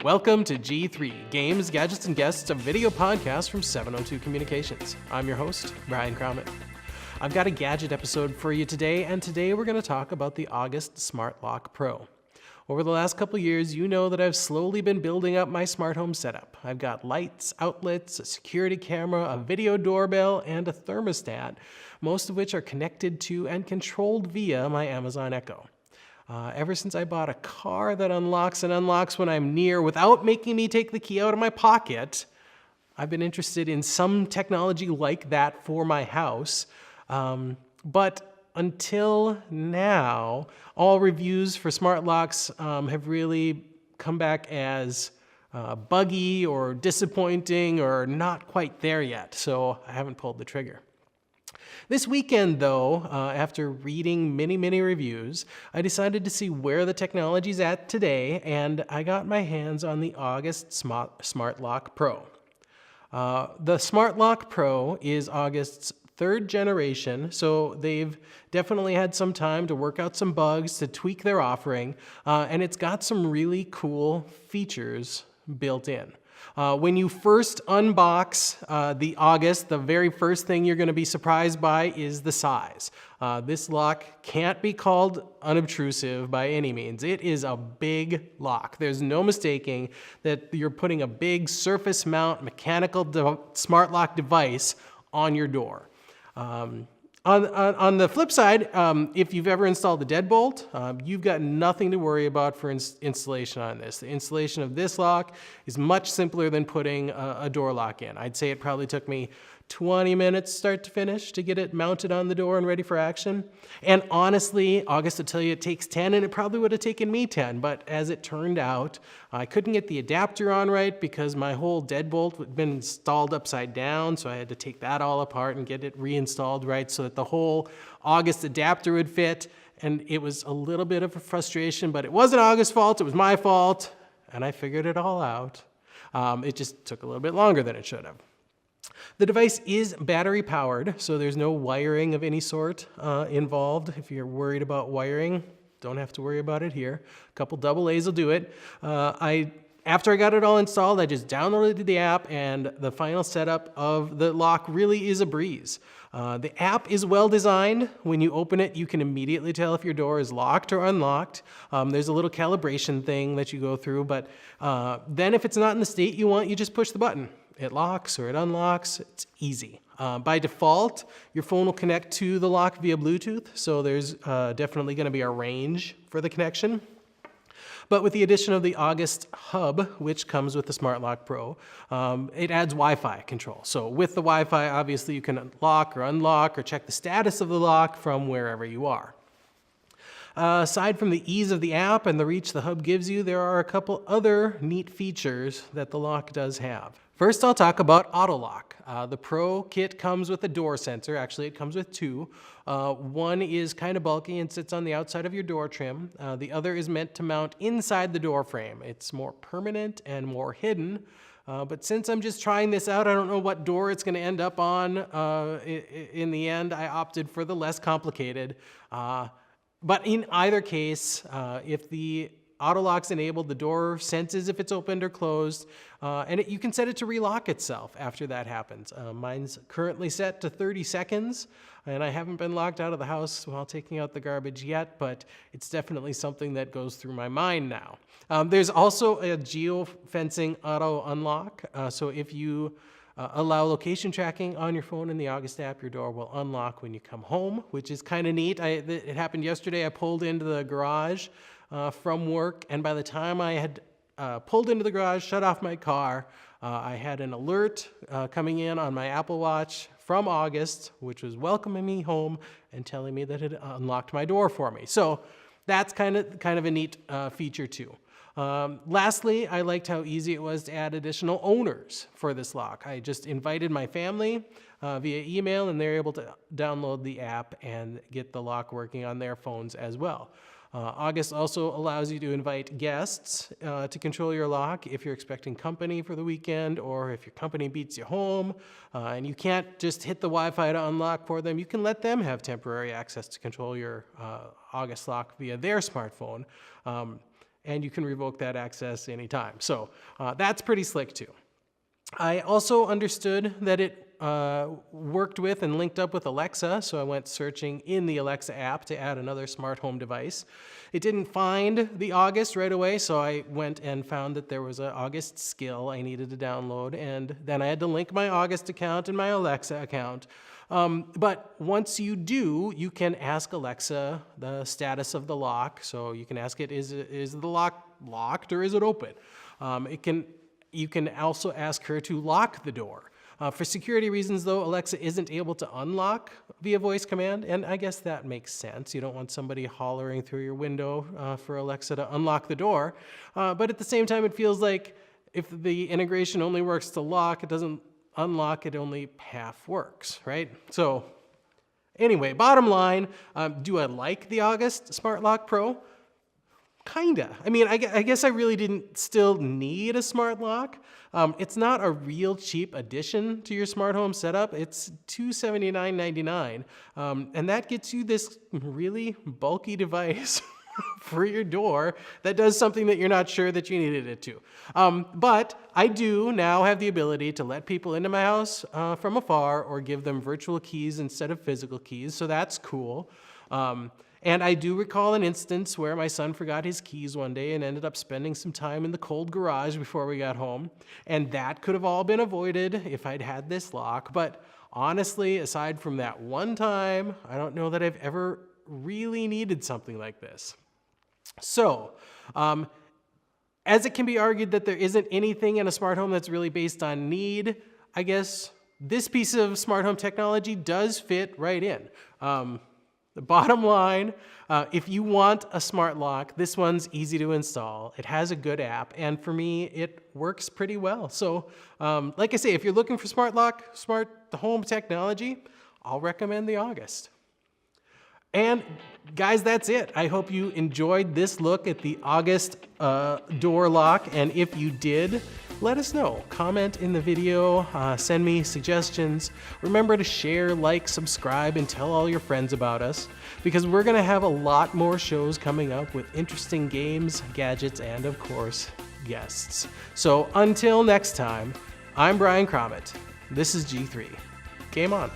Welcome to G3, Games, Gadgets, and Guests, a video podcast from 702 Communications. I'm your host, Brian Crowman. I've got a gadget episode for you today, and today we're going to talk about the August Smart Lock Pro. Over the last couple years, you know that I've slowly been building up my smart home setup. I've got lights, outlets, a security camera, a video doorbell, and a thermostat, most of which are connected to and controlled via my Amazon Echo. Ever since I bought a car that unlocks and unlocks when I'm near without making me take the key out of my pocket, I've been interested in some technology like that for my house. But until now, all reviews for smart locks have really come back as buggy or disappointing or not quite there yet, so I haven't pulled the trigger. This weekend, though, after reading many reviews, I decided to see where the technology's at today, and I got my hands on the August Smart Lock Pro. The Smart Lock Pro is August's third generation, so they've definitely had some time to work out some bugs, to tweak their offering, and it's got some really cool features built in. When you first unbox the August, the very first thing you're going to be surprised by is the size. This lock can't be called unobtrusive by any means. It is a big lock. There's no mistaking that you're putting a big surface mount mechanical smart lock device on your door. On the flip side, if you've ever installed the deadbolt, you've got nothing to worry about for installation on this. The installation of this lock is much simpler than putting a door lock in. I'd say it probably took me 20 minutes start to finish to get it mounted on the door and ready for action. And honestly, August will tell you it takes 10, and it probably would have taken me 10. But as it turned out, I couldn't get the adapter on right because my whole deadbolt had been installed upside down, so I had to take that all apart and get it reinstalled right so that the whole August adapter would fit. And it was a little bit of a frustration, but it wasn't August's fault, it was my fault, and I figured it all out. It just took a little bit longer than it should have. The device is battery powered, so there's no wiring of any sort involved. If you're worried about wiring, don't have to worry about it here. A couple AA's will do it. After I got it all installed, I just downloaded the app, and the final setup of the lock really is a breeze. The app is well designed. When you open it, you can immediately tell if your door is locked or unlocked. There's a little calibration thing that you go through, but then if it's not in the state you want, you just push the button. It locks or it unlocks. It's easy. By default, your phone will connect to the lock via Bluetooth, so there's definitely going to be a range for the connection. But with the addition of the August Hub, which comes with the Smart Lock Pro, it adds Wi-Fi control. So with the Wi-Fi, obviously you can lock or unlock or check the status of the lock from wherever you are. Aside from the ease of the app and the reach the Hub gives you, there are a couple other neat features that the lock does have. First, I'll talk about auto lock. The Pro kit comes with a door sensor. Actually, it comes with two. One is kind of bulky and sits on the outside of your door trim. The other is meant to mount inside the door frame. It's more permanent and more hidden. But since I'm just trying this out, I don't know what door it's going to end up on. In the end, I opted for the less complicated. But in either case, if the auto lock's enabled, the door senses if it's opened or closed, and you can set it to relock itself after that happens. Mine's currently set to 30 seconds, and I haven't been locked out of the house while taking out the garbage yet, but it's definitely something that goes through my mind now. There's also a Geofencing auto unlock, so if you allow location tracking on your phone in the August app, your door will unlock when you come home, which is kind of neat. It happened yesterday. I pulled into the garage from work, and by the time I had pulled into the garage, shut off my car, I had an alert coming in on my Apple Watch from August, which was welcoming me home and telling me that it unlocked my door for me. So that's kind of a neat feature too. Lastly, I liked how easy it was to add additional owners for this lock. I just invited my family via email, and they're able to download the app and get the lock working on their phones as well. August also allows you to invite guests to control your lock if you're expecting company for the weekend, or if your company beats you home and you can't just hit the Wi-Fi to unlock for them. You can let them have temporary access to control your August lock via their smartphone. and you can revoke that access anytime. So that's pretty slick too. I also understood that it worked with and linked up with Alexa, so I went searching in the Alexa app to add another smart home device. It didn't find the August right away, so I went and found that there was an August skill I needed to download, and then I had to link my August account and my Alexa account. But once you do, you can ask Alexa the status of the lock. So you can ask it, is the lock locked or is it open? You can also ask her to lock the door. For security reasons, though, Alexa isn't able to unlock via voice command, and I guess that makes sense. You don't want somebody hollering through your window for Alexa to unlock the door. But at the same time, it feels like if the integration only works to lock, it doesn't unlock, it only half works, right? So anyway, bottom line, do I like the August Smart Lock Pro? Kinda. I mean, I guess I really didn't still need a smart lock. It's not a real cheap addition to your smart home setup. It's $279.99, and that gets you this really bulky device for your door that does something that you're not sure that you needed it to. But I do now have the ability to let people into my house from afar or give them virtual keys instead of physical keys, so that's cool. And I do recall an instance where my son forgot his keys one day and ended up spending some time in the cold garage before we got home. And that could have all been avoided if I'd had this lock. But honestly, aside from that one time, I don't know that I've ever really needed something like this. So, as it can be argued that there isn't anything in a smart home that's really based on need, I guess this piece of smart home technology does fit right in. The bottom line, if you want a smart lock, this one's easy to install. It has a good app, and for me, it works pretty well. So, like I say, if you're looking for smart home technology, I'll recommend the August. And guys, that's it. I hope you enjoyed this look at the August door lock, and if you did, let us know. Comment in the video, send me suggestions. Remember to share, like, subscribe, and tell all your friends about us, because we're gonna have a lot more shows coming up with interesting games, gadgets, and of course, guests. So until next time, I'm Brian Crommett. This is G3. Game on.